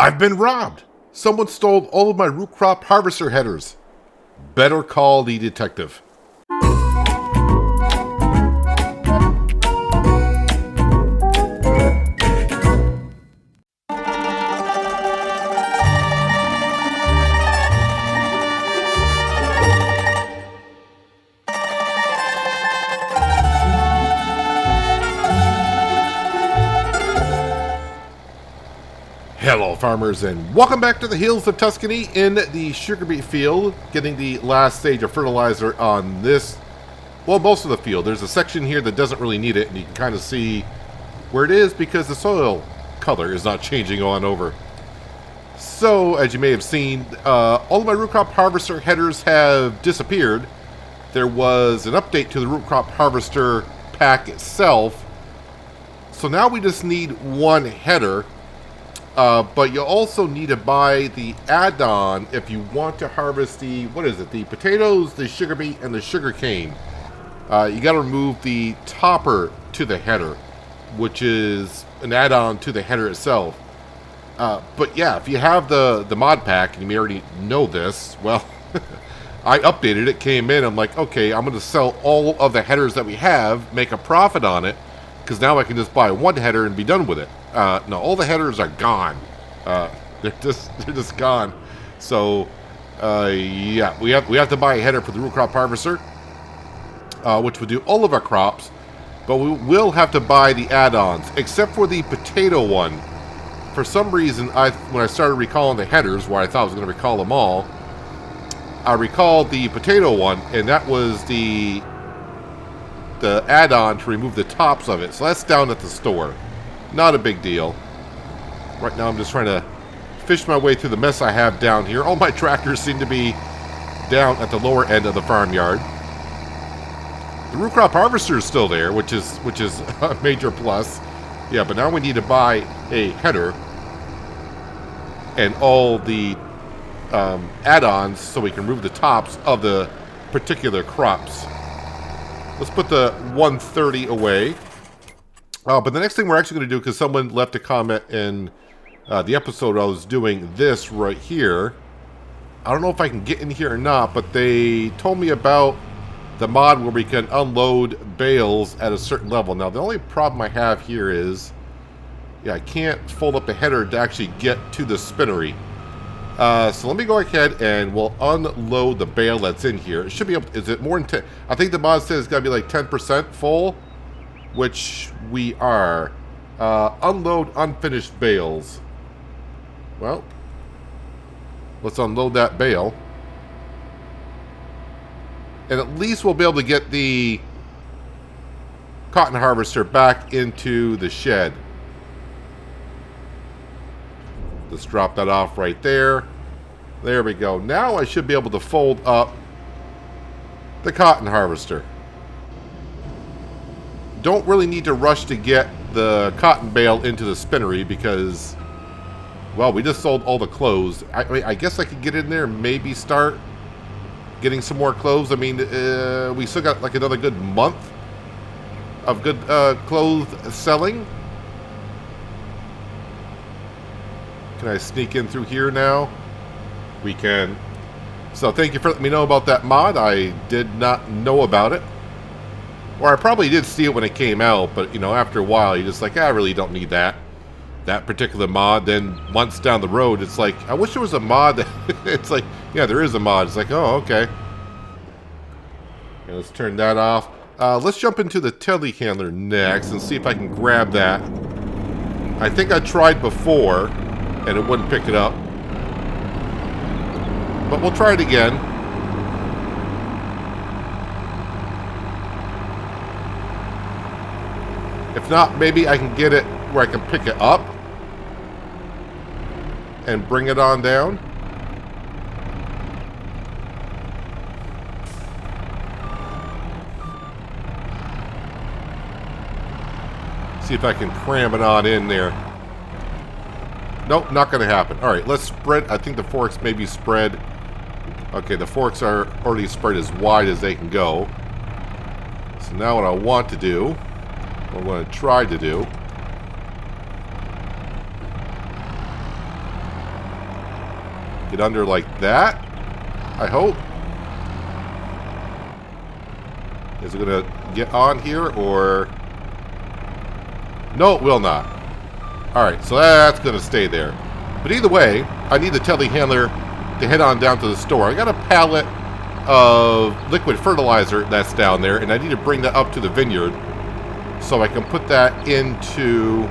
I've been robbed. Someone stole all of my root crop harvester headers. Better call the detective. Hello farmers and welcome back to the hills of Tuscany in the sugar beet field, getting the last stage of fertilizer on this, well, most of the field. There's a section here that doesn't really need it, and you can kind of see where it is because the soil color is not changing on over. So, as you may have seen, all of my root crop harvester headers have disappeared. There was an update to the root crop harvester pack itself, so now we just need one header. But you also need to buy the add-on if you want to harvest the, the potatoes, the sugar beet, and the sugar cane. You got to remove the topper to the header, which is an add-on to the header itself. But yeah, if you have the mod pack, and you may already know this, well, I updated it, came in, I'm like, okay, I'm going to sell all of the headers that we have, make a profit on it, because now I can just buy one header and be done with it. No, all the headers are gone. They're just gone. So, yeah, we have to buy a header for the root crop harvester, which will do all of our crops. But we will have to buy the add-ons, except for the potato one. For some reason, when I started recalling the headers, where I thought I was going to recall them all, I recalled the potato one, and that was the add-on to remove the tops of it. So that's down at the store. Not a big deal. Right now I'm just trying to fish my way through the mess I have down here. All my tractors seem to be down at the lower end of the farmyard. The root crop harvester is still there, which is a major plus. Yeah, but now we need to buy a header and all the add-ons so we can remove the tops of the particular crops. Let's put the 130 away. But the next thing we're actually going to do, because someone left a comment in the episode I was doing this right here. I don't know if I can get in here or not, but they told me about the mod where we can unload bales at a certain level. Now, the only problem I have here is, yeah, I can't fold up the header to actually get to the spinnery. So let me go ahead and we'll unload the bale that's in here. It should be able to, is it more than 10? I think the mod says it's got to be like 10% full, which we are. Unload unfinished bales. Well, let's unload that bale. And at least we'll be able to get the cotton harvester back into the shed. Let's drop that off right there. There we go. Now I should be able to fold up the cotton harvester. Don't really need to rush to get the cotton bale into the spinnery because, well, we just sold all the clothes. I mean, I guess I could get in there and maybe start getting some more clothes. I mean, we still got like another good month of good clothes selling. Can I sneak in through here now? We can. So thank you for letting me know about that mod. I did not know about it. Or I probably did see it when it came out, but, you know, after a while, you're just like, I really don't need that particular mod. Then months down the road, it's like, I wish there was a mod that it's like, yeah, there is a mod. It's like, oh, okay. Okay, let's turn that off. Let's jump into the telehandler next and see if I can grab that. I think I tried before, and it wouldn't pick it up. But we'll try it again. If not, maybe I can get it where I can pick it up and bring it on down. See if I can cram it on in there. Nope, not going to happen. All right, let's spread. I think the forks may be spread. Okay, the forks are already spread as wide as they can go. So now what I want to do, what I'm going to try to do, Get under like that, I hope. Is it going to get on here, or... No, it will not. Alright, so that's going to stay there. But either way, I need the telehandler to head on down to the store. I got a pallet of liquid fertilizer that's down there, and I need to bring that up to the vineyard so I can put that into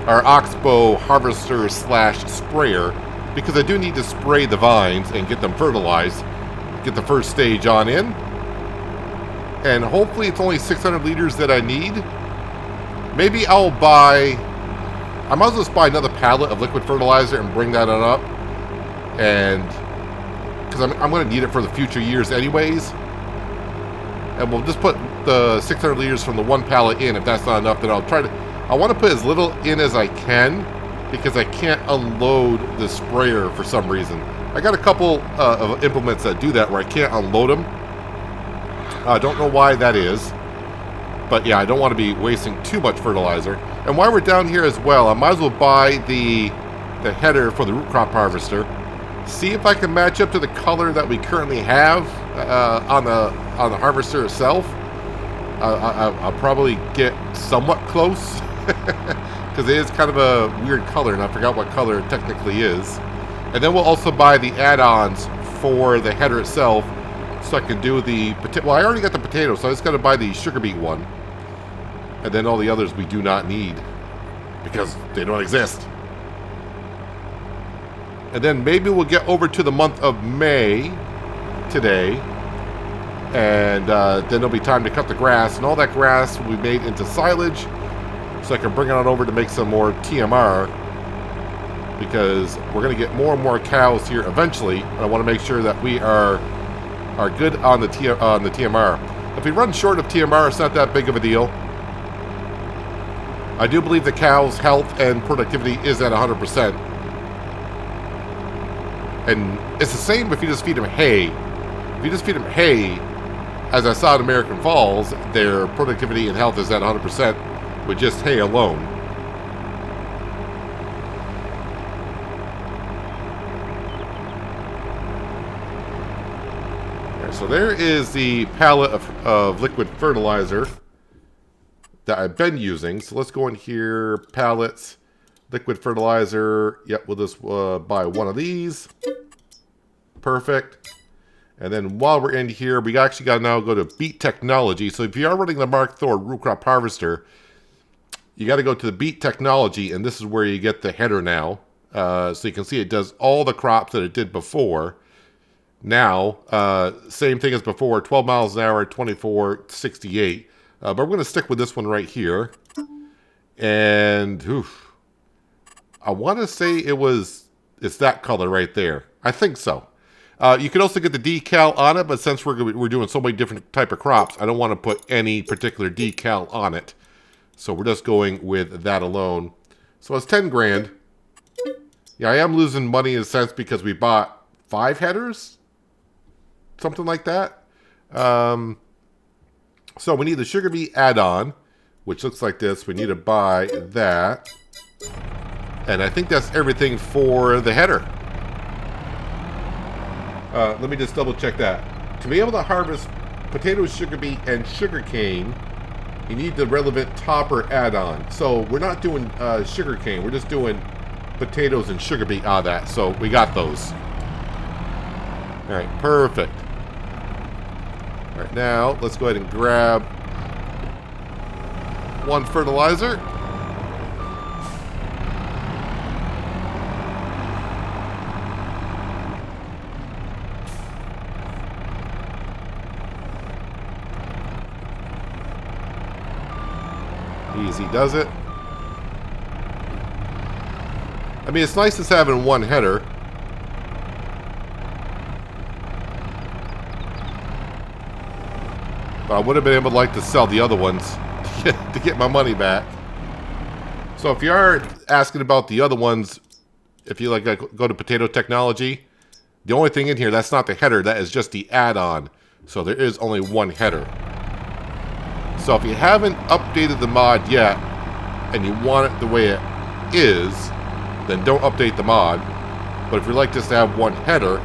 our oxbow harvester slash sprayer, because I do need to spray the vines and get them fertilized, get the first stage on in. And hopefully it's only 600 liters that I need. Maybe I'll buy... I might as well just buy another pallet of liquid fertilizer and bring that on up. And... because I'm going to need it for the future years anyways. And we'll just put the 600 liters from the one pallet in. If that's not enough, then I'll try to... I want to put as little in as I can, because I can't unload the sprayer for some reason. I got a couple of implements that do that where I can't unload them. I don't know why that is. But yeah, I don't want to be wasting too much fertilizer. And while we're down here as well, I might as well buy the header for the root crop harvester. See if I can match up to the color that we currently have on the harvester itself. I'll probably get somewhat close, because it is kind of a weird color, and I forgot what color it technically is. And then we'll also buy the add-ons for the header itself, so I can do the potato. Well, I already got the potato, so I just got to buy the sugar beet one. And then all the others we do not need, because they don't exist. And then maybe we'll get over to the month of May today. And then there'll be time to cut the grass. And all that grass will be made into silage. So I can bring it on over to make some more TMR. Because we're going to get more and more cows here eventually. And I want to make sure that we are good on the TMR. If we run short of TMR, it's not that big of a deal. I do believe the cows' health and productivity is at 100%. And it's the same if you just feed them hay. If you just feed them hay, as I saw in American Falls, their productivity and health is at 100% with just hay alone. Right, so there is the pallet of liquid fertilizer that I've been using. So let's go in here, pallets, liquid fertilizer. Yep, we'll just buy one of these. Perfect. And then while we're in here, we actually got to now go to Beet Technology. So if you are running the Mark Thor root crop harvester, you got to go to the Beet Technology, and this is where you get the header now. So you can see it does all the crops that it did before. Now, same thing as before, 12 miles an hour, 2468. But we're going to stick with this one right here. And I want to say it's that color right there. I think so. You can also get the decal on it, but since we're doing so many different type of crops, I don't want to put any particular decal on it. So we're just going with that alone. So it's 10 grand. Yeah, I am losing money in a sense because we bought 5 headers, something like that. So we need the sugar beet add-on, which looks like this. We need to buy that. And I think that's everything for the header. Let me just double check that. To be able to harvest potatoes, sugar beet, and sugar cane, you need the relevant topper add-on. So we're not doing sugar cane. We're just doing potatoes and sugar beet out of that. So we got those. All right, perfect. All right, now let's go ahead and grab one fertilizer. Easy does it. I mean, it's nice just having one header. But I would have been able to sell the other ones to get my money back. So if you are asking about the other ones, if you go to Potato Technology, the only thing in here, that's not the header, that is just the add-on. So there is only one header. So if you haven't updated the mod yet, and you want it the way it is, then don't update the mod. But if you like just to have one header,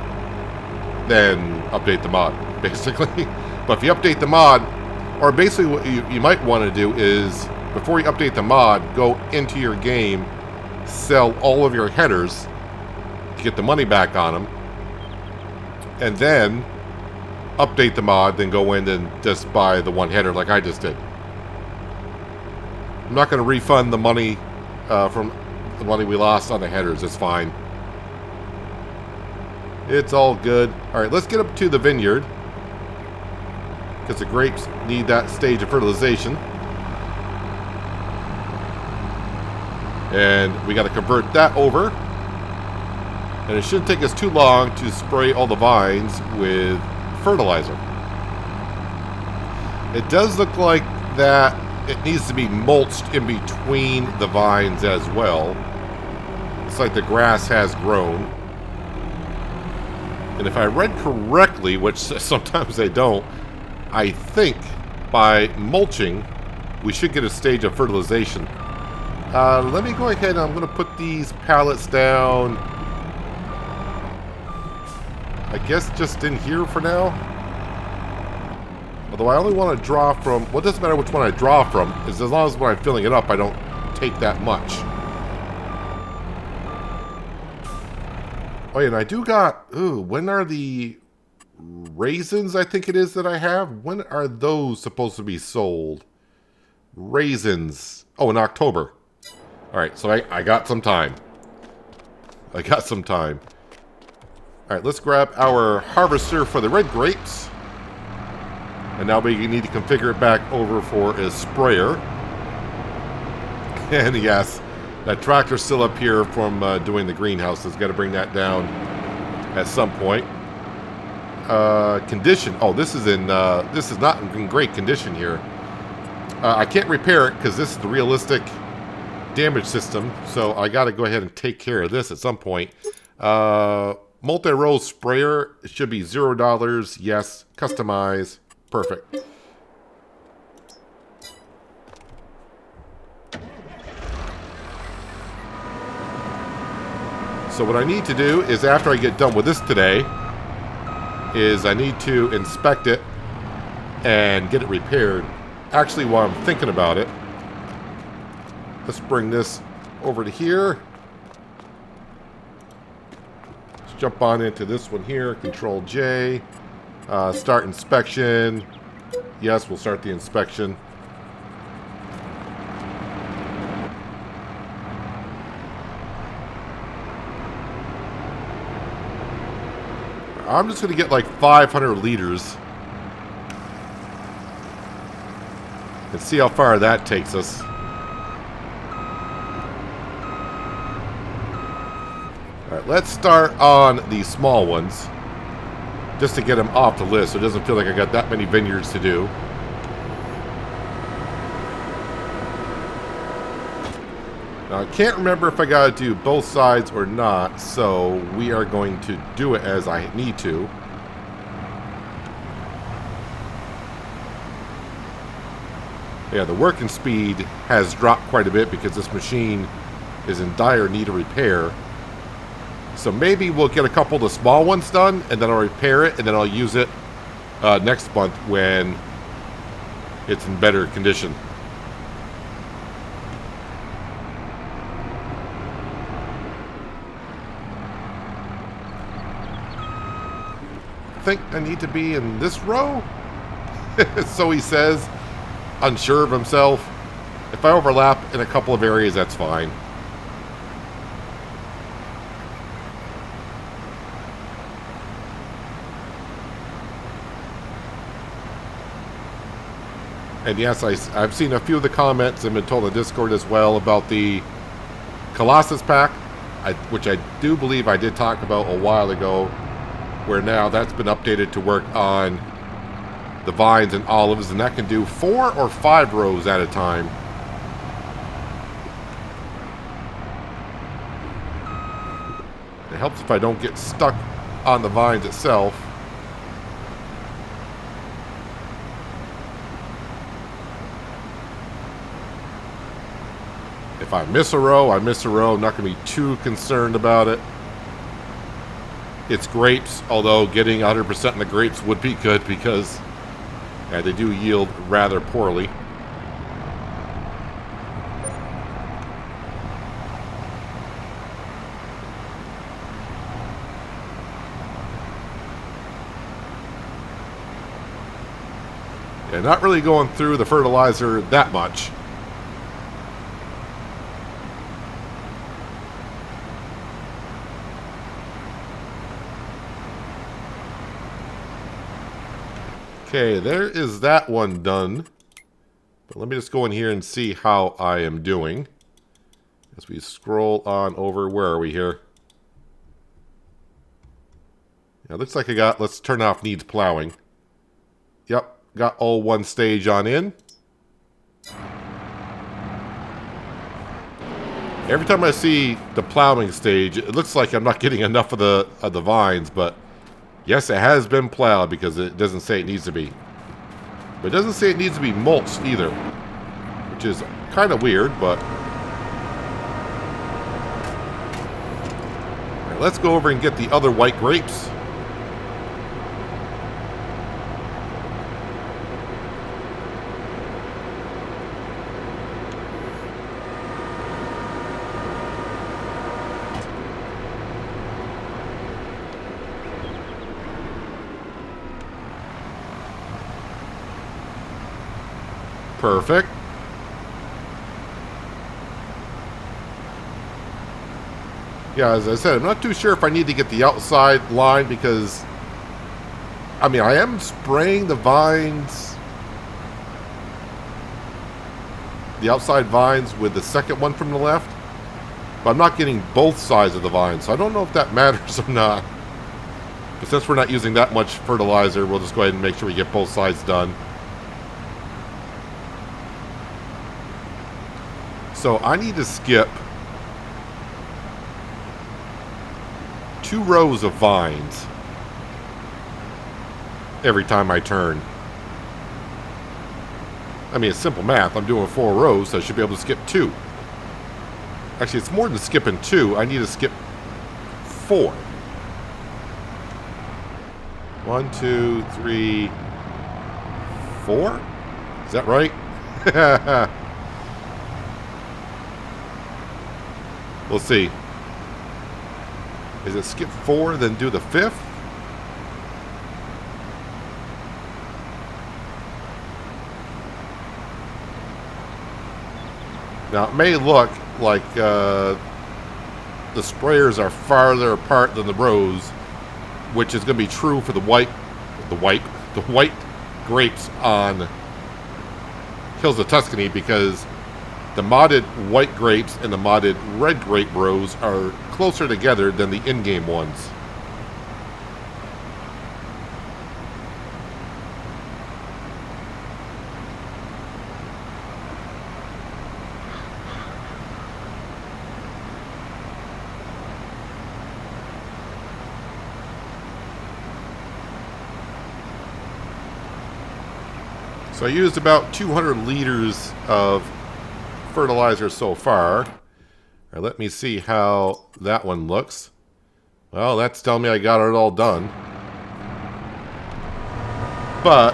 then update the mod, basically. But if you update the mod, or basically what you might want to do is, before you update the mod, go into your game, sell all of your headers to get the money back on them, and then update the mod, then go in and just buy the one header like I just did. I'm not going to refund the money from the money we lost on the headers. It's fine. It's all good. Alright, let's get up to the vineyard, because the grapes need that stage of fertilization. And we got to convert that over. And it shouldn't take us too long to spray all the vines with fertilizer. It does look like that it needs to be mulched in between the vines as well. It's like the grass has grown. And if I read correctly, which sometimes I don't, I think by mulching, we should get a stage of fertilization. Let me go ahead and I'm going to put these pallets down, I guess just in here for now. Although I only want to draw from, well, it doesn't matter which one I draw from, as long as when I'm filling it up, I don't take that much. Oh yeah, and I do got, ooh, when are the raisins, I think it is, that I have? When are those supposed to be sold? Raisins. Oh, in October. Alright, so I got some time. I got some time. Alright, let's grab our harvester for the red grapes. And now we need to configure it back over for a sprayer. And yes, that tractor's still up here from doing the greenhouses. Got to bring that down at some point. Condition. Oh, this is not in great condition here. I can't repair it because this is the realistic damage system. So I got to go ahead and take care of this at some point. Multi-row sprayer. It should be $0. Yes. Customize. Perfect. So what I need to do is, after I get done with this today, is I need to inspect it and get it repaired. Actually, while I'm thinking about it, let's bring this over to here. Let's jump on into this one here. Control J. Start inspection. Yes, we'll start the inspection. I'm just going to get like 500 liters and see how far that takes us. Alright, let's start on the small ones, just to get them off the list so it doesn't feel like I got that many vineyards to do. Now, I can't remember if I got to do both sides or not, so we are going to do it as I need to. Yeah, the working speed has dropped quite a bit because this machine is in dire need of repair. So maybe we'll get a couple of the small ones done, and then I'll repair it, and then I'll use it next month when it's in better condition. I think I need to be in this row. So he says, unsure of himself. If I overlap in a couple of areas, that's fine. And yes, I've seen a few of the comments and been told on Discord as well about the Colossus pack, which I do believe I did talk about a while ago, where now that's been updated to work on the vines and olives, and that can do 4 or 5 rows at a time. It helps if I don't get stuck on the vines itself. If I miss a row, I miss a row. I'm not going to be too concerned about it. it's grapes, although getting 100% in the grapes would be good because they do yield rather poorly. Yeah, not really going through the fertilizer that much. Okay, there is that one done. But let me just go in here and see how I am doing. As we scroll on over, where are we here? Yeah, looks like I got, let's turn off needs plowing. Yep, got all one stage on in. Every time I see the plowing stage, it looks like I'm not getting enough of the vines, but yes, it has been plowed because it doesn't say it needs to be. But it doesn't say it needs to be mulched either, which is kind of weird, but... All right, let's go over and get the other white grapes. Perfect. Yeah, as I said, I'm not too sure if I need to get the outside line because, I mean, I am spraying the vines, the outside vines with the second one from the left, but I'm not getting both sides of the vine, so I don't know if that matters or not. But since we're not using that much fertilizer, we'll just go ahead and make sure we get both sides done. So I need to skip 2 rows of vines every time I turn. I mean, it's simple math. I'm doing 4 rows, so I should be able to skip 2. Actually, it's more than skipping 2. I need to skip 4. 1, 2, 3, 4? Is that right? We'll see. Is it skip 4, then do the 5th? Now, it may look like the sprayers are farther apart than the rows, which is going to be true for the white grapes on Hills of Tuscany, because the modded white grapes and the modded red grape rows are closer together than the in-game ones. So I used about 200 liters of fertilizer so far. All right, let me see how that one looks. Well, that's telling me I got it all done. But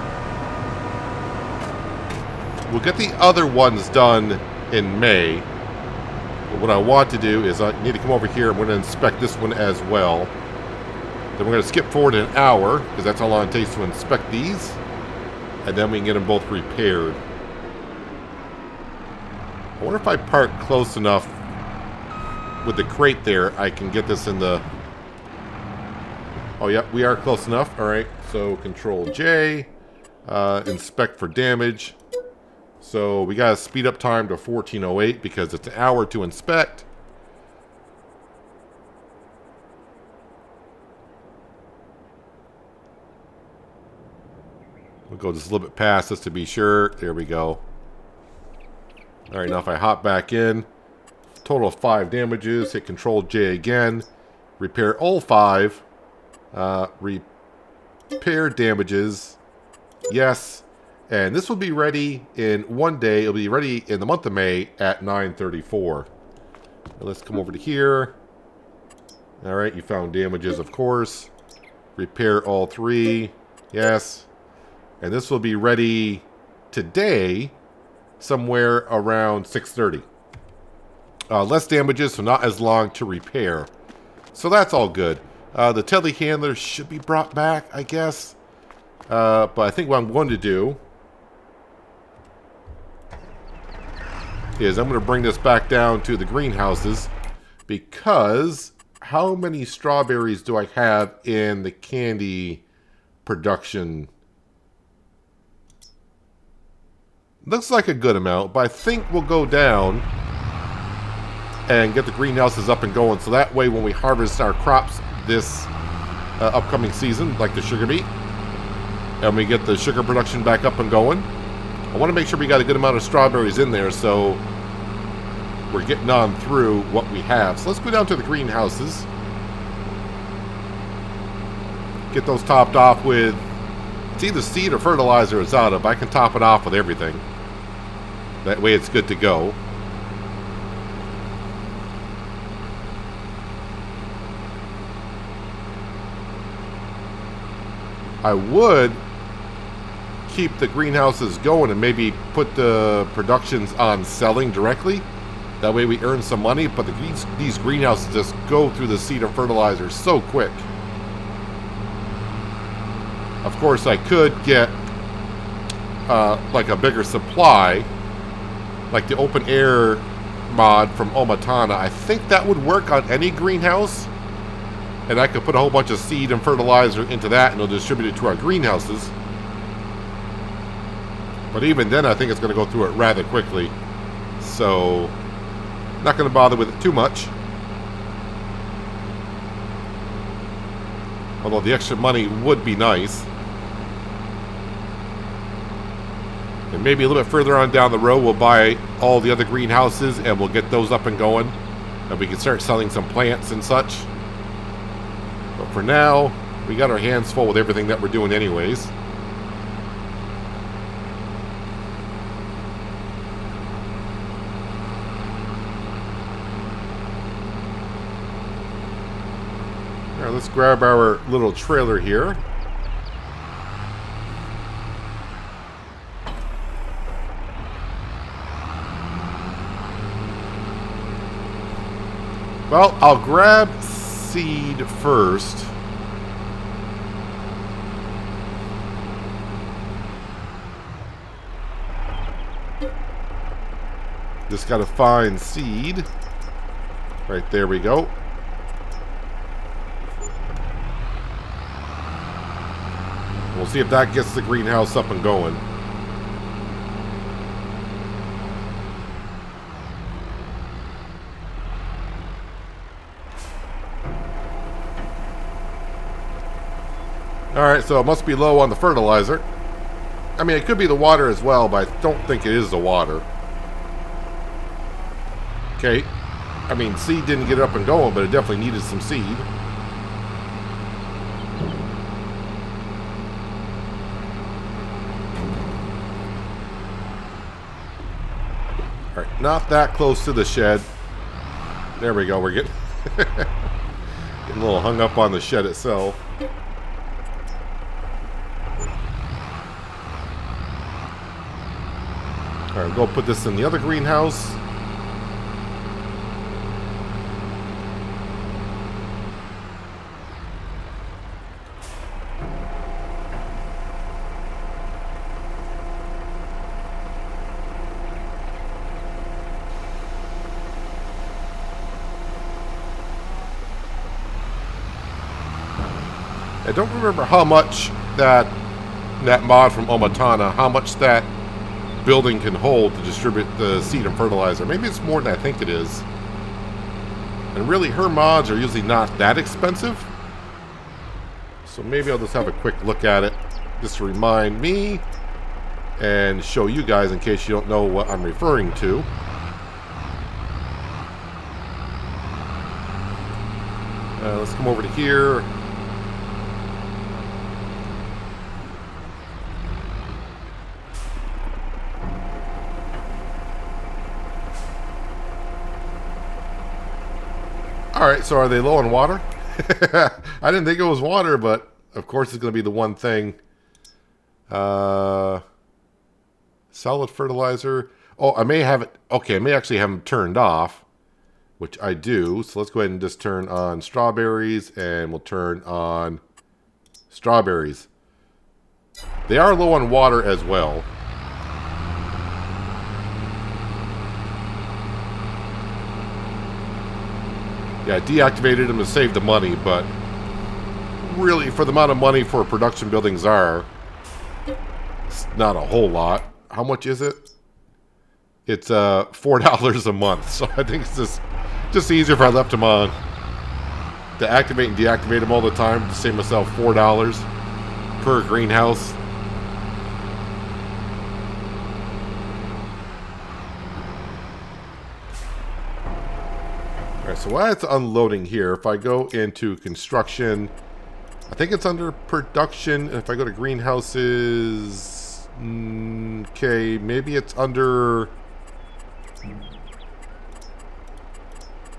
we'll get the other ones done in May. But what I want to do is I need to come over here. I'm going to inspect this one as well. Then we're going to skip forward an hour, because that's how long it takes to inspect these. And then we can get them both repaired. I wonder if I park close enough with the crate there, I can get this in the... Oh, yeah, we are close enough. All right, so Control J, inspect for damage. So we got to speed up time to 14:08 because it's an hour to inspect. We'll go just a little bit past this to be sure. There we go. All right, now if I hop back in, total of 5 damages, hit Control J again, repair all 5, repair damages, yes, and this will be ready in 1 day. It'll be ready in the month of May at 9:34. Let's come over to here, Alright, you found damages, of course. Repair all 3. Yes. And this will be ready today, somewhere around 6:30. Less damages, so not as long to repair. So that's all good. The telehandler should be brought back, I guess. But I think what I'm going to do is I'm going to bring this back down to the greenhouses, because how many strawberries do I have in the candy production? Looks like a good amount, but I think we'll go down and get the greenhouses up and going, so that way when we harvest our crops this upcoming season, like the sugar beet, and we get the sugar production back up and going, I want to make sure we got a good amount of strawberries in there, so we're getting on through what we have. So let's go down to the greenhouses, get those topped off with, it's either seed or fertilizer it's out of. I can top it off with everything. That way it's good to go. I would keep the greenhouses going and maybe put the productions on selling directly. That way we earn some money, but these greenhouses just go through the seed and fertilizer so quick. Of course, I could get like a bigger supply, like the open air mod from Omatana. I think that would work on any greenhouse, and I could put a whole bunch of seed and fertilizer into that, and it'll distribute it to our greenhouses. But even then, I think it's going to go through it rather quickly, so not going to bother with it too much. Although the extra money would be nice. And maybe a little bit further on down the road, we'll buy all the other greenhouses and we'll get those up and going. And we can start selling some plants and such. But for now, we got our hands full with everything that we're doing anyways. All right, let's grab our little trailer here. Well, I'll grab seed first. Just gotta find seed. Right there we go. We'll see if that gets the greenhouse up and going. Alright, so it must be low on the fertilizer. I mean, it could be the water as well, but I don't think it is the water. Okay. I mean, seed didn't get up and going, but it definitely needed some seed. Alright, not that close to the shed. There we go, we're getting, getting a little hung up on the shed itself. Alright, go put this in the other greenhouse. I don't remember how much that mod from Omatana, how much that building can hold to distribute the seed and fertilizer. Maybe it's more than I think it is. And really, her mods are usually not that expensive. So maybe I'll just have a quick look at it, just to remind me and show you guys in case you don't know what I'm referring to. Let's come over to here. Alright, so are they low on water? I didn't think it was water, but of course it's going to be the one thing. Solid fertilizer. Oh, I may have it. Okay, I may actually have them turned off, which I do. So let's go ahead and just turn on strawberries, and we'll turn on strawberries. They are low on water as well. Yeah, I deactivated them to save the money, but really, for the amount of money for production buildings are, it's not a whole lot. How much is it? It's $4 a month, so I think it's just easier if I left them on. To activate and deactivate them all the time to save myself $4 per greenhouse. Alright, so while it's unloading here, if I go into construction, I think it's under production. If I go to greenhouses, okay, maybe it's under...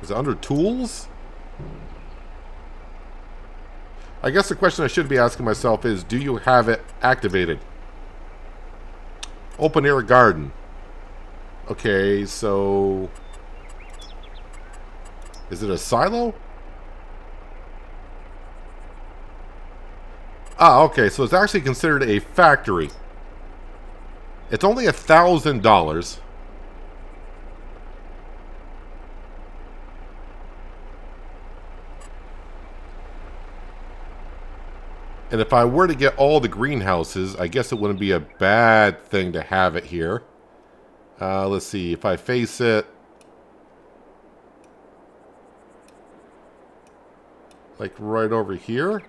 Is it under tools? I guess the question I should be asking myself is, do you have it activated? Open air garden. Okay, so... Is it a silo? Ah, okay, so it's actually considered a factory. It's only $1,000. And if I were to get all the greenhouses, I guess it wouldn't be a bad thing to have it here. Let's see, if I face it... like right over here.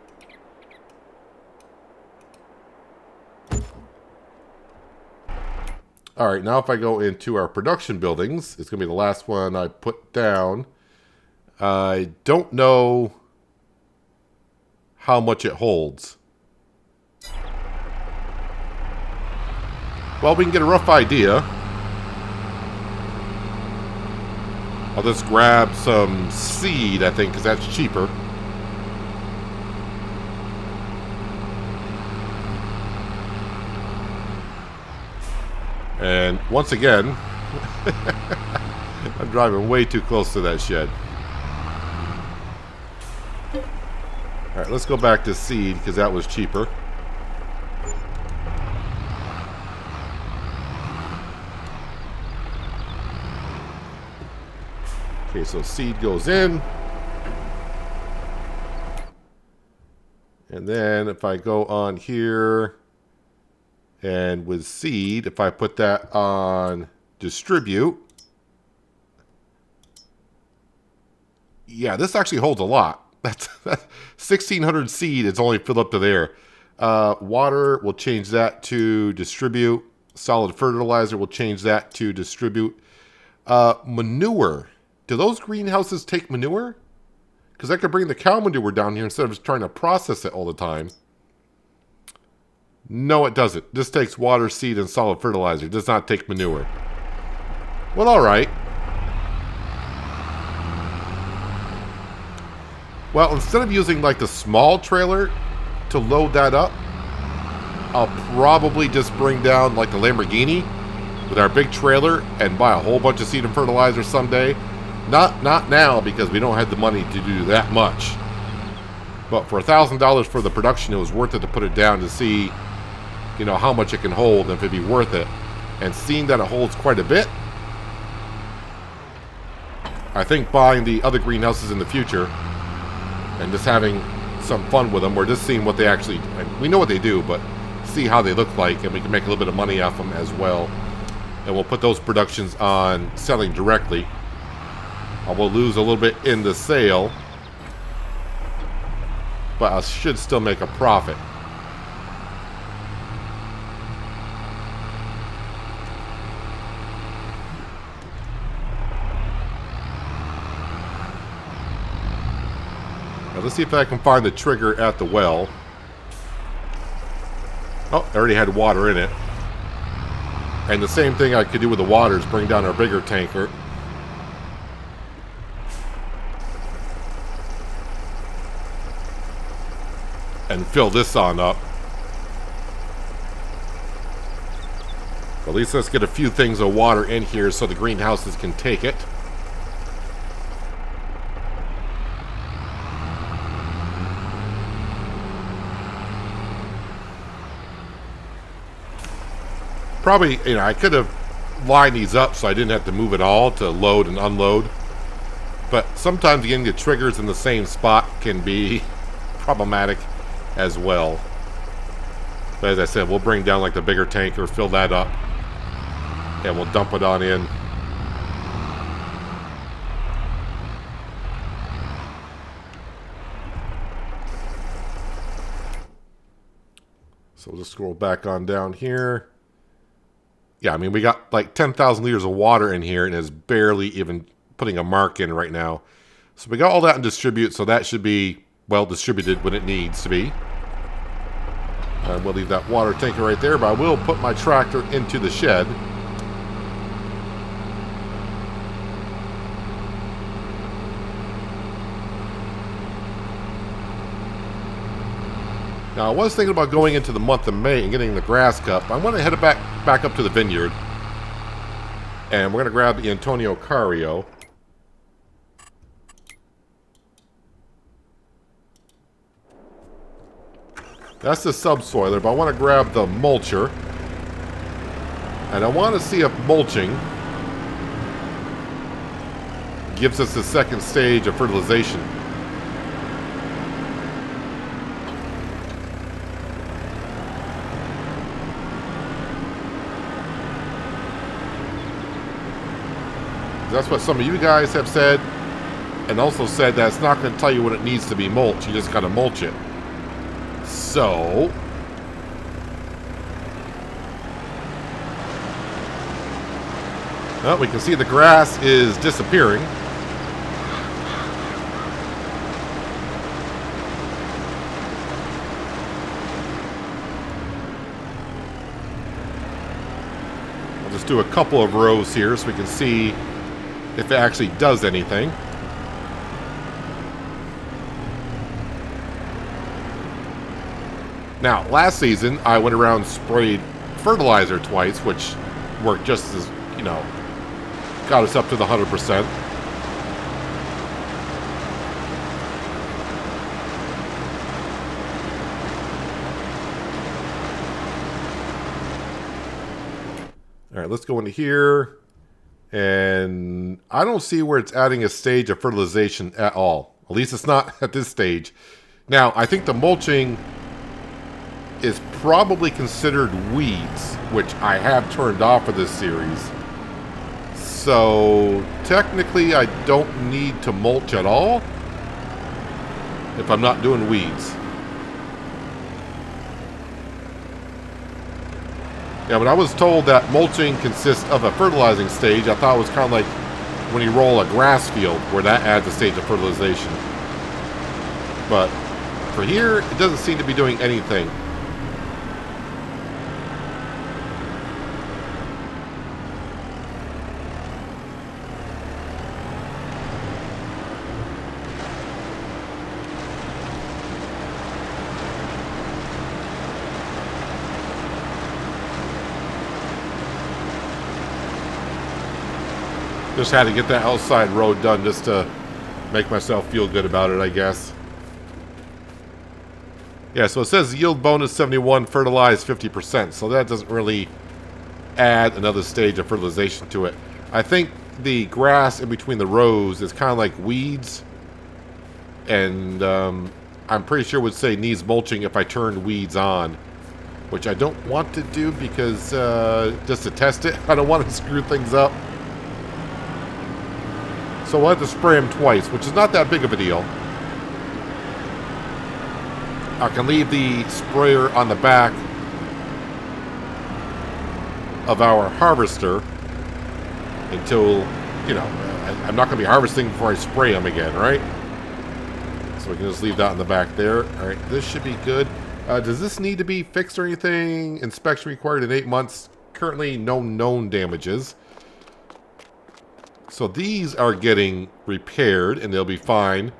Alright, now if I go into our production buildings, it's going to be the last one I put down. I don't know how much it holds. Well, we can get a rough idea. I'll just grab some seed, I think, because that's cheaper. And once again, I'm driving way too close to that shed. Alright, let's go back to seed, because that was cheaper. Okay, so seed goes in. And then if I go on here, and with seed, if I put that on distribute, yeah, this actually holds a lot. That's 1,600 seed. It's only filled up to there. Water, we'll change that to distribute. Solid fertilizer, we'll change that to distribute. Manure. Do those greenhouses take manure? Because I could bring the cow manure down here instead of just trying to process it all the time. No, it doesn't. This takes water, seed, and solid fertilizer. It does not take manure. Well, alright. Well, instead of using like the small trailer to load that up, I'll probably just bring down like the Lamborghini with our big trailer and buy a whole bunch of seed and fertilizer someday. Not now, because we don't have the money to do that much. But for $1,000 for the production, it was worth it to put it down to see, you know, how much it can hold and if it'd be worth it. And seeing that it holds quite a bit, I think buying the other greenhouses in the future and just having some fun with them, or just seeing what they actually, we know what they do, but see how they look like, and we can make a little bit of money off them as well. And we'll put those productions on selling directly. I will lose a little bit in the sale, but I should still make a profit. Now let's see if I can find the trigger at the well. Oh, I already had water in it. And the same thing I could do with the water is bring down our bigger tanker. and fill this on up. At least let's get a few things of water in here so the greenhouses can take it. Probably, I could have lined these up so I didn't have to move it all to load and unload. But sometimes getting the triggers in the same spot can be problematic as well. But as I said, we'll bring down like the bigger tanker, fill that up, and we'll dump it on in. So we'll just scroll back on down here. Yeah, I mean, we got like 10,000 liters of water in here and is barely even putting a mark in right now. So we got all that in distribute, so that should be well distributed when it needs to be. And we'll leave that water tanker right there, but I will put my tractor into the shed. Now, I was thinking about going into the month of May and getting the grass cut. I'm going to head back up to the vineyard. And we're going to grab the Antonio Cario. That's the subsoiler, but I want to grab the mulcher. And I want to see if mulching gives us the second stage of fertilization. That's what some of you guys have said, and also said that it's not going to tell you when it needs to be mulched. You just got to mulch it. So, well, we can see the grass is disappearing. I'll just do a couple of rows here so we can see if it actually does anything. Now, last season, I went around and sprayed fertilizer twice, which worked just as, got us up to the 100%. All right, let's go into here. And I don't see where it's adding a stage of fertilization at all. At least it's not at this stage. Now, I think the mulching is probably considered weeds, which I have turned off for this series. So, technically, I don't need to mulch at all if I'm not doing weeds. Yeah, but I was told that mulching consists of a fertilizing stage. I thought it was kind of like when you roll a grass field, where that adds a stage of fertilization. But for here, it doesn't seem to be doing anything. Just had to get that outside road done just to make myself feel good about it, I guess. Yeah, so it says yield bonus 71, fertilized 50%. So that doesn't really add another stage of fertilization to it. I think the grass in between the rows is kind of like weeds. And I'm pretty sure it would say needs mulching if I turned weeds on. Which I don't want to do because just to test it, I don't want to screw things up. So we'll have to spray them twice, which is not that big of a deal. I can leave the sprayer on the back of our harvester until, I'm not going to be harvesting before I spray them again, right? So we can just leave that in the back there. All right, this should be good. Does this need to be fixed or anything? Inspection required in 8 months. Currently, no known damages. So these are getting repaired, and they'll be fine.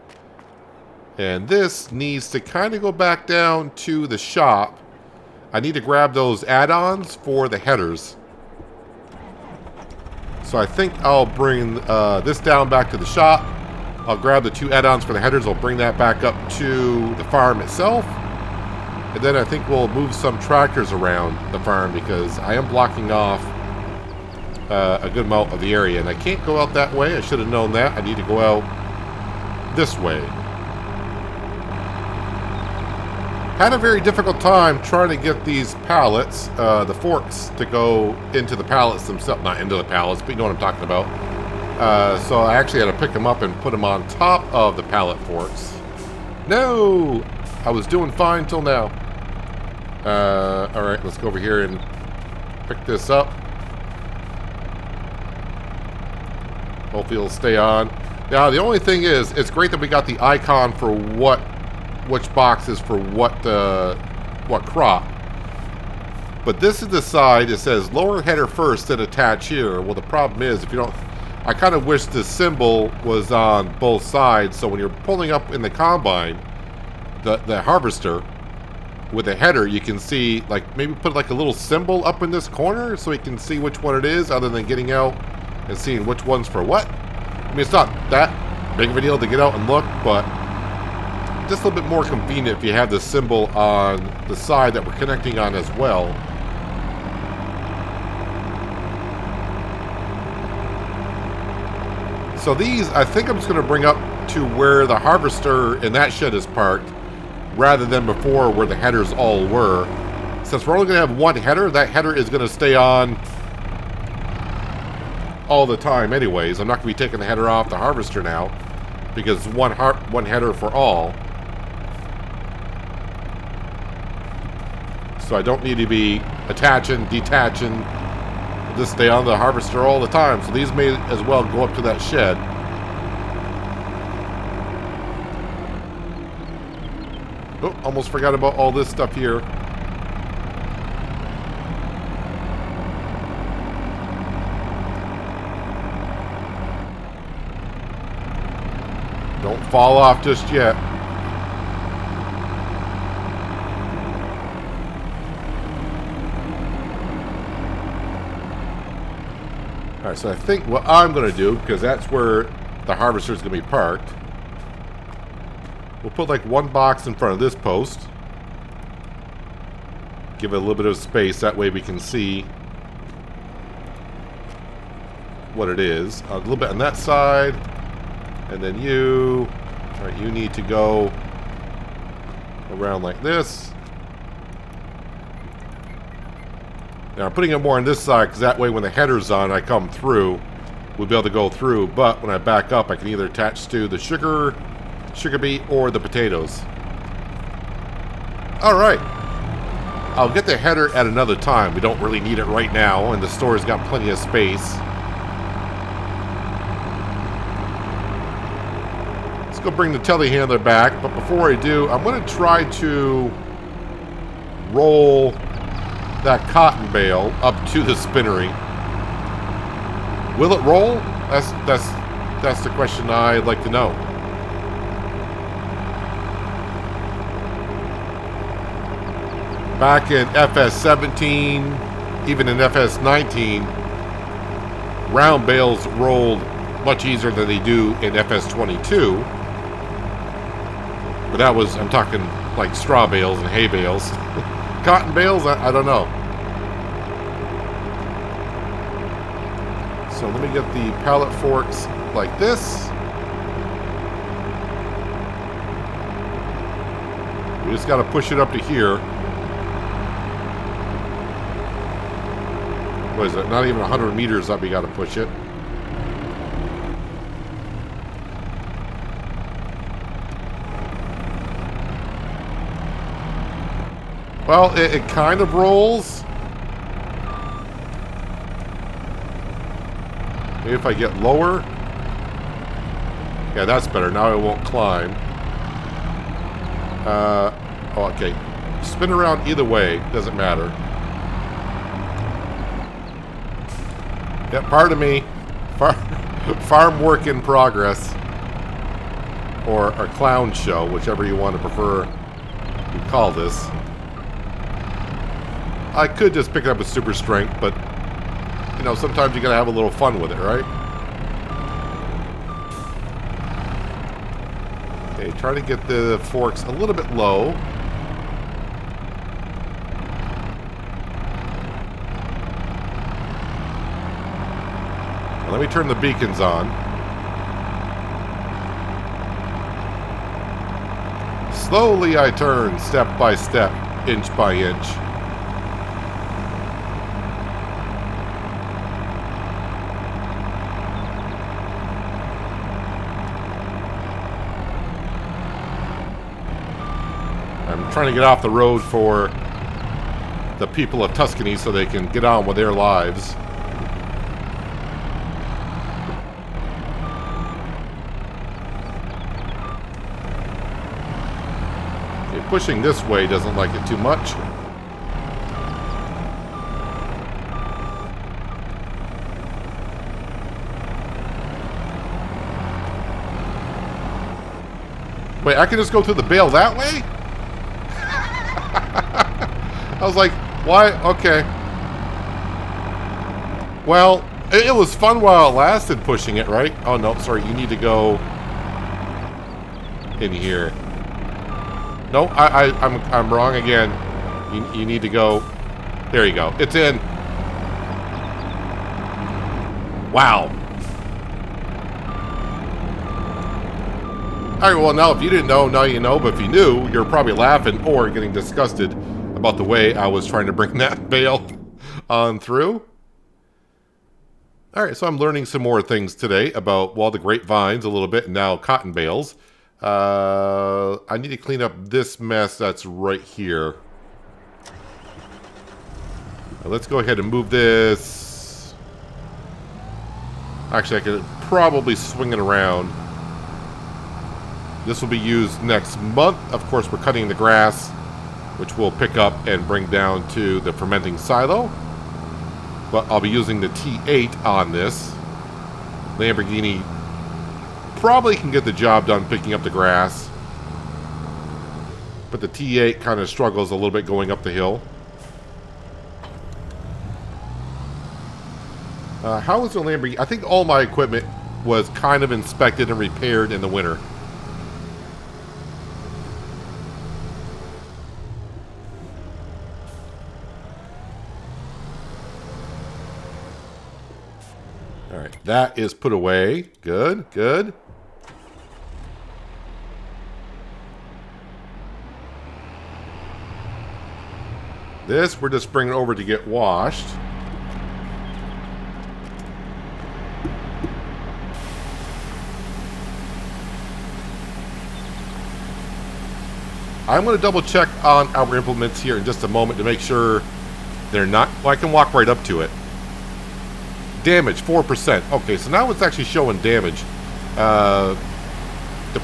And this needs to kind of go back down to the shop. I need to grab those add-ons for the headers. So I think I'll bring this down back to the shop. I'll grab the 2 add-ons for the headers. I'll bring that back up to the farm itself. And then I think we'll move some tractors around the farm because I am blocking off a good amount of the area. And I can't go out that way. I should have known that. I need to go out this way. Had a very difficult time trying to get these pallets, the forks, to go into the pallets themselves. Not into the pallets, but you know what I'm talking about. So I actually had to pick them up and put them on top of the pallet forks. No! I was doing fine till now. Alright, let's go over here and pick this up. Hopefully it'll stay on. Now, the only thing is, it's great that we got the icon for which box is for what crop. But this is the side, it says lower header first, then attach here. Well, the problem is, if you don't... I kind of wish the symbol was on both sides, so when you're pulling up in the combine, the harvester, with a header, you can see, like, maybe put like a little symbol up in this corner so you can see which one it is, other than getting out and seeing which one's for what. I mean, it's not that big of a deal to get out and look, but just a little bit more convenient if you have the symbol on the side that we're connecting on as well. So these, I think I'm just going to bring up to where the harvester in that shed is parked, rather than before where the headers all were. Since we're only going to have one header, that header is going to stay on all the time anyways. I'm not going to be taking the header off the harvester now, because one header for all. So I don't need to be attaching, detaching. It'll just stay on the harvester all the time. So these may as well go up to that shed. Oh, almost forgot about all this stuff here. Don't fall off just yet. Alright, so I think what I'm going to do, because that's where the harvester is going to be parked, we'll put like one box in front of this post. Give it a little bit of space, that way we can see what it is. A little bit on that side. And then you, alright, you need to go around like this. Now I'm putting it more on this side because that way when the header's on, I come through, we'll be able to go through. But when I back up, I can either attach to the sugar beet, or the potatoes. Alright. I'll get the header at another time. We don't really need it right now, and the store's got plenty of space. Let's go bring the telehandler back, but before I do, I'm going to try to roll that cotton bale up to the spinnery. Will it roll? That's the question I'd like to know. Back in FS17, even in FS19, round bales rolled much easier than they do in FS22. But that was, I'm talking like straw bales and hay bales. Cotton bales, I don't know. So let me get the pallet forks like this. We just got to push it up to here. What is it? Not even 100 meters up, we got to push it. Well, it kind of rolls. Maybe if I get lower. Yeah, that's better. Now it won't climb. Oh, okay. Spin around either way. Doesn't matter. Yeah, pardon me. Farm work in progress. or a clown show, whichever you want to prefer to call this. I could just pick it up with super strength, but, you know, sometimes you gotta have a little fun with it, right? Okay, try to get the forks a little bit low. Now, let me turn the beacons on. Slowly I turn, step by step, inch by inch. I'm trying to get off the road for the people of Tuscany so they can get on with their lives. Okay, pushing this way doesn't like it too much. Wait, I can just go through the bale that way? I was like, why? Okay. Well, it was fun while it lasted pushing it, right? Oh, no, sorry. You need to go in here. No, I'm wrong again. You need to go. There you go. It's in. Wow. All right, well, now if you didn't know, now you know. But if you knew, you're probably laughing or getting disgusted about the way I was trying to bring that bale on through. All right, so I'm learning some more things today about, well, the grapevines a little bit, and now cotton bales. I need to clean up this mess that's right here. Now, let's go ahead and move this. Actually, I could probably swing it around. This will be used next month. Of course, we're cutting the grass, which we'll pick up and bring down to the fermenting silo. But I'll be using the T8 on this. Lamborghini probably can get the job done picking up the grass. But the T8 kind of struggles a little bit going up the hill. How was the Lamborghini? I think all my equipment was kind of inspected and repaired in the winter. All right, that is put away. Good, good. This, we're just bringing it over to get washed. I'm going to double check on our implements here in just a moment to make sure they're not... Well, I can walk right up to it. Damage, 4%. Okay, so now it's actually showing damage. The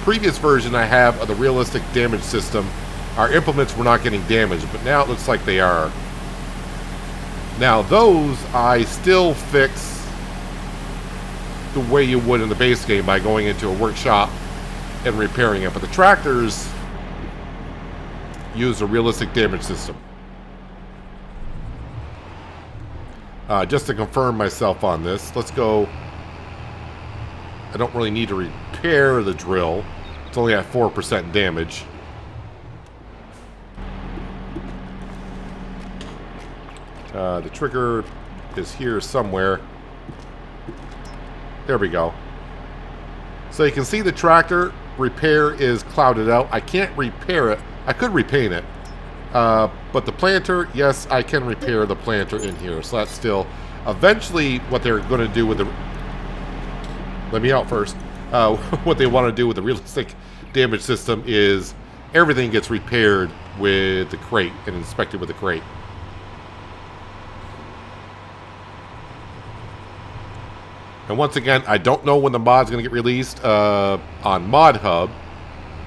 previous version I have of the realistic damage system, our implements were not getting damaged, but now it looks like they are. Now, those I still fix the way you would in the base game by going into a workshop and repairing it. But the tractors use a realistic damage system. Just to confirm myself on this, let's go. I don't really need to repair the drill. It's only at 4% damage. The trigger is here somewhere. There we go. So you can see the tractor repair is clouded out. I can't repair it. I could repaint it. But the planter, yes, I can repair the planter in here. So that's still... Eventually, what they're going to do with the... Let me out first. What they want to do with the realistic damage system is everything gets repaired with the crate and inspected with the crate. And once again, I don't know when the mod's going to get released on Mod Hub,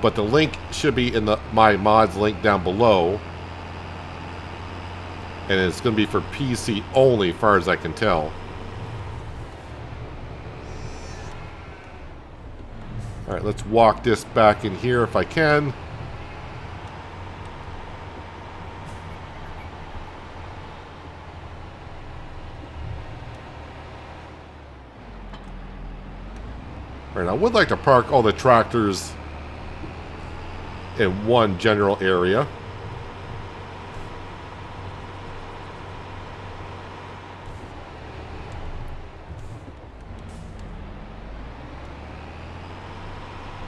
but the link should be in my mods link down below. And it's going to be for PC only, as far as I can tell. All right, let's walk this back in here if I can. All right, I would like to park all the tractors in one general area.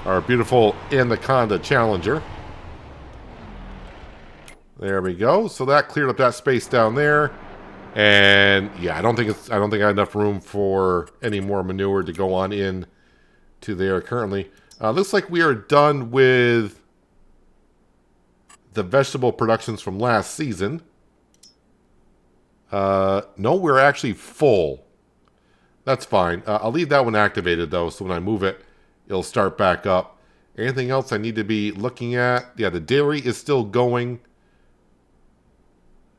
Our beautiful Anaconda Challenger. There we go. So that cleared up that space down there. And yeah, I don't think I have enough room for any more manure to go on in to there currently. Looks like we are done with the vegetable productions from last season. No, we're actually full. That's fine. I'll leave that one activated though, so when I move it, it'll start back up. Anything else I need to be looking at? Yeah, the dairy is still going.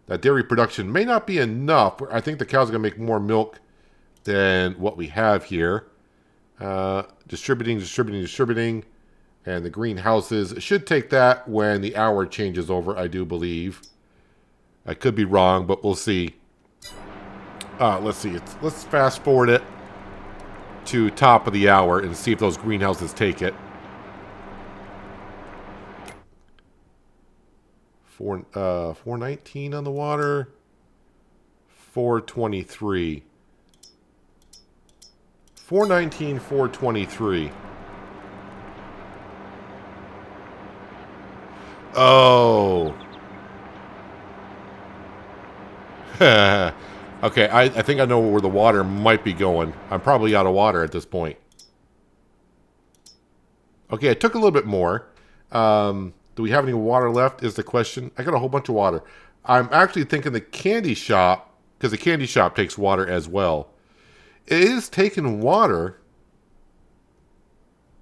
That dairy production may not be enough. I think the cows are going to make more milk than what we have here. Distributing. And the greenhouses should take that when the hour changes over, I do believe. I could be wrong, but we'll see. Let's see. Let's fast forward it to top of the hour and see if those greenhouses take it. 419 on the water. 423. 419, 423. Oh. Okay, I think I know where the water might be going. I'm probably out of water at this point. Okay, it took a little bit more. Do we have any water left is the question. I got a whole bunch of water. I'm actually thinking the candy shop, because the candy shop takes water as well. It is taking water.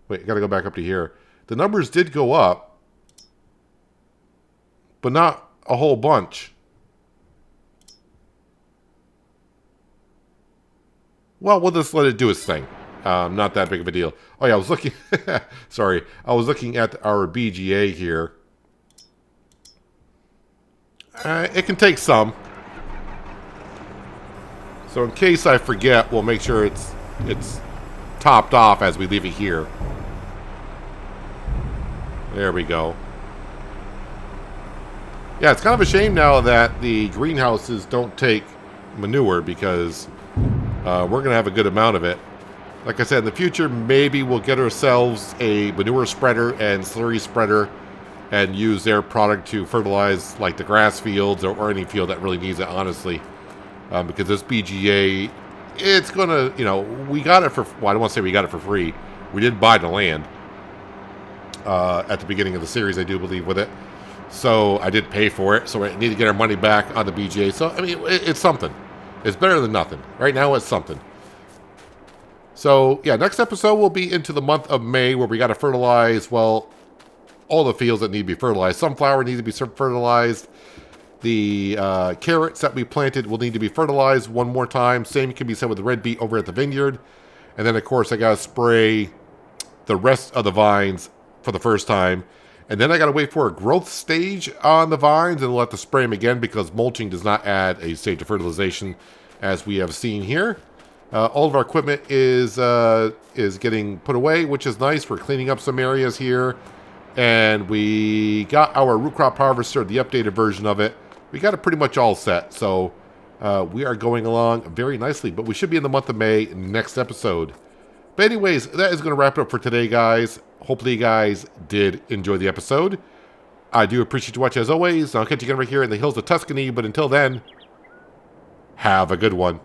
Wait, I got to go back up to here. The numbers did go up, but not a whole bunch. Well, we'll just let it do its thing. Not that big of a deal. Oh yeah, I was looking. Sorry, I was looking at our BGA here. It can take some. So in case I forget, we'll make sure it's topped off as we leave it here. There we go. Yeah, it's kind of a shame now that the greenhouses don't take manure because we're going to have a good amount of it. Like I said, in the future, maybe we'll get ourselves a manure spreader and slurry spreader and use their product to fertilize like the grass fields or any field that really needs it, honestly. Because this BGA, it's going to, you know, we got it for, well, I don't want to say we got it for free. We did buy the land at the beginning of the series, I do believe, with it. So I did pay for it, so we need to get our money back on the BGA. So, I mean, it's something. It's better than nothing. Right now, it's something. So, yeah, next episode will be into the month of May where we got to fertilize, well, all the fields that need to be fertilized. Sunflower needs to be fertilized. The carrots that we planted will need to be fertilized one more time. Same can be said with the red beet over at the vineyard. And then, of course, I got to spray the rest of the vines for the first time. And then I got to wait for a growth stage on the vines and we'll have to spray them again because mulching does not add a stage of fertilization as we have seen here. All of our equipment is getting put away, which is nice. We're cleaning up some areas here. And we got our root crop harvester, the updated version of it. We got it pretty much all set. So we are going along very nicely. But we should be in the month of May next episode. But anyways, that is going to wrap it up for today, guys. Hopefully you guys did enjoy the episode. I do appreciate you watching as always. I'll catch you again right here in the hills of Tuscany. But until then, have a good one.